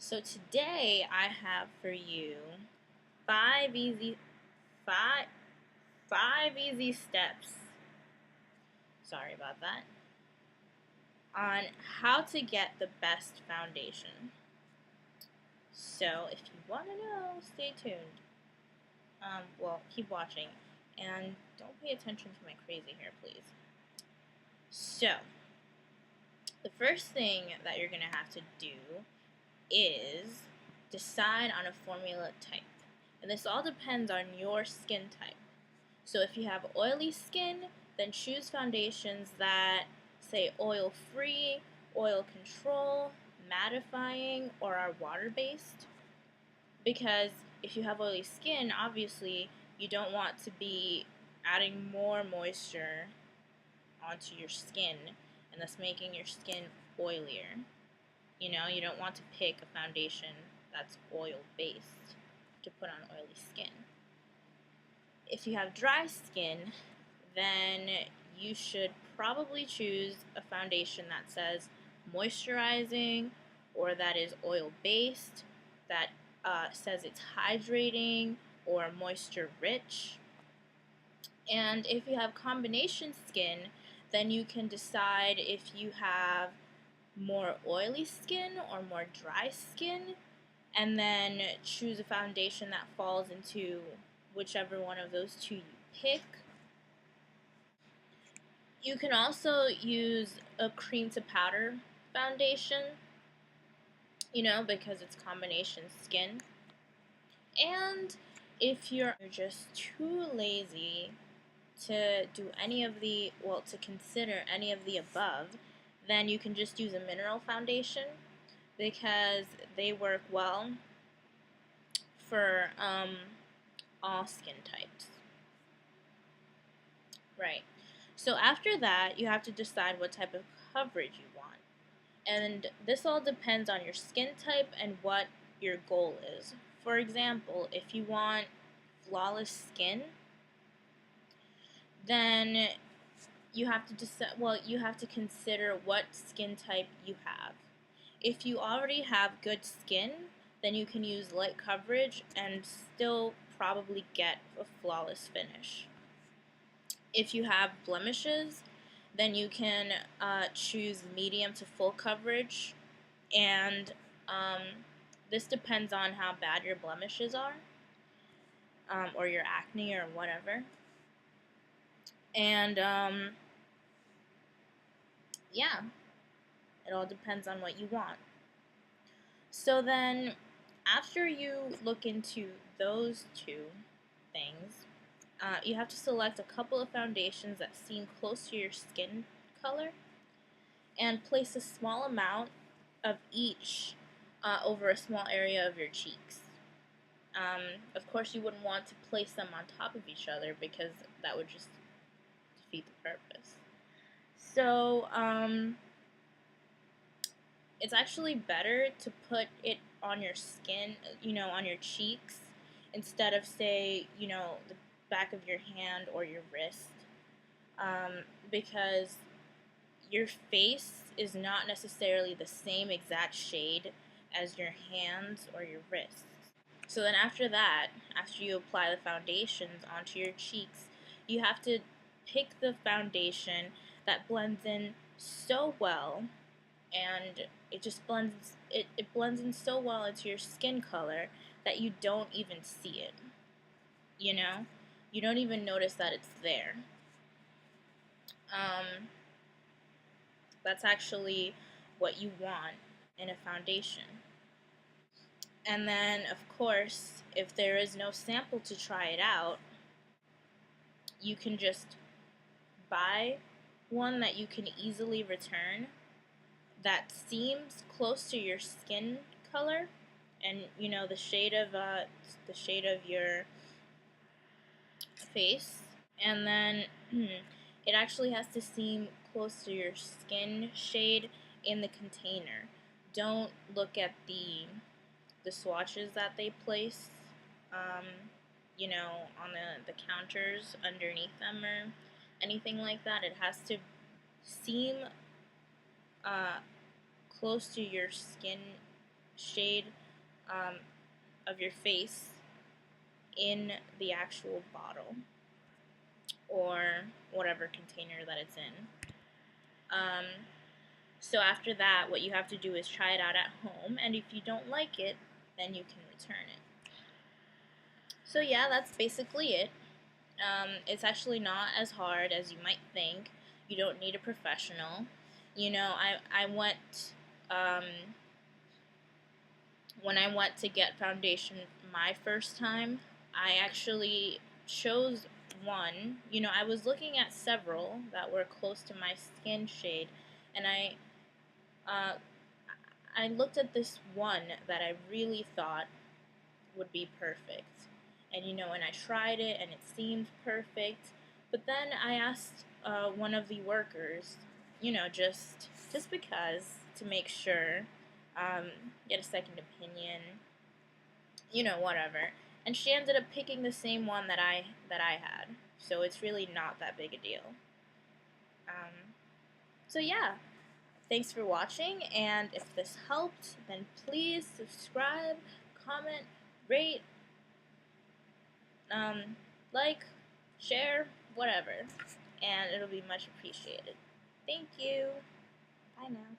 So today I have for you five easy five five easy steps. Sorry about that. On how to get the best foundation. So if you want to know, stay tuned. Keep watching and don't pay attention to my crazy hair, please. So the first thing that you're gonna have to do is decide on a formula type. And this all depends on your skin type. So if you have oily skin, then choose foundations that say oil free, oil control, mattifying, or are water based. Because if you have oily skin, obviously you don't want to be adding more moisture onto your skin and thus making your skin oilier. You don't want to pick a foundation that's oil based to put on oily skin. If you have dry skin, then you should probably choose a foundation that says moisturizing or that is oil based, that says it's hydrating or moisture rich. And if you have combination skin, then you can decide if you have more oily skin or more dry skin, and then choose a foundation that falls into whichever one of those two you pick. You can also use a cream to powder foundation, because it's combination skin. And if you're just too lazy to do to consider any of the above, then you can just use a mineral foundation because they work well for all skin types. Right. So after that, you have to decide what type of coverage you want. And this all depends on your skin type and what your goal is. For example, if you want flawless skin, then you have to consider what skin type you have. If you already have good skin, then you can use light coverage and still probably get a flawless finish. If you have blemishes, then you can choose medium to full coverage, and this depends on how bad your blemishes are, or your acne or whatever. And yeah, it all depends on what you want. So then, after you look into those two things, you have to select a couple of foundations that seem close to your skin color and place a small amount of each over a small area of your cheeks. Of course, you wouldn't want to place them on top of each other because that would just defeat the purpose. So, it's actually better to put it on your skin, on your cheeks, instead of, say, the back of your hand or your wrist, because your face is not necessarily the same exact shade as your hands or your wrists. So then after that, after you apply the foundations onto your cheeks, you have to pick the foundation that blends in so well, and it blends in so well into your skin color that you don't even see it. You don't even notice that it's there. That's actually what you want in a foundation. And then, of course, if there is no sample to try it out, you can just buy one that you can easily return that seems close to your skin color and the shade of your face, and then it actually has to seem close to your skin shade in the container. Don't look at the swatches that they place, on the counters underneath them or anything like that. It has to seem close to your skin shade of your face in the actual bottle or whatever container that it's in. So after that, what you have to do is try it out at home, and if you don't like it, then you can return it. So yeah, that's basically it. It's actually not as hard as you might think. You don't need a professional. You know, I went, when I went to get foundation my first time, I actually chose one. You know, I was looking at several that were close to my skin shade, and uh, I looked at this one that I really thought would be perfect. And you know, and I tried it and it seemed perfect. But then I asked one of the workers, you know, just because, to make sure, get a second opinion, you know, whatever. And she ended up picking the same one that I had. So it's really not that big a deal. So yeah, thanks for watching, and if this helped, then please subscribe, comment, rate, like, share, whatever, and it'll be much appreciated. Thank you. Bye now.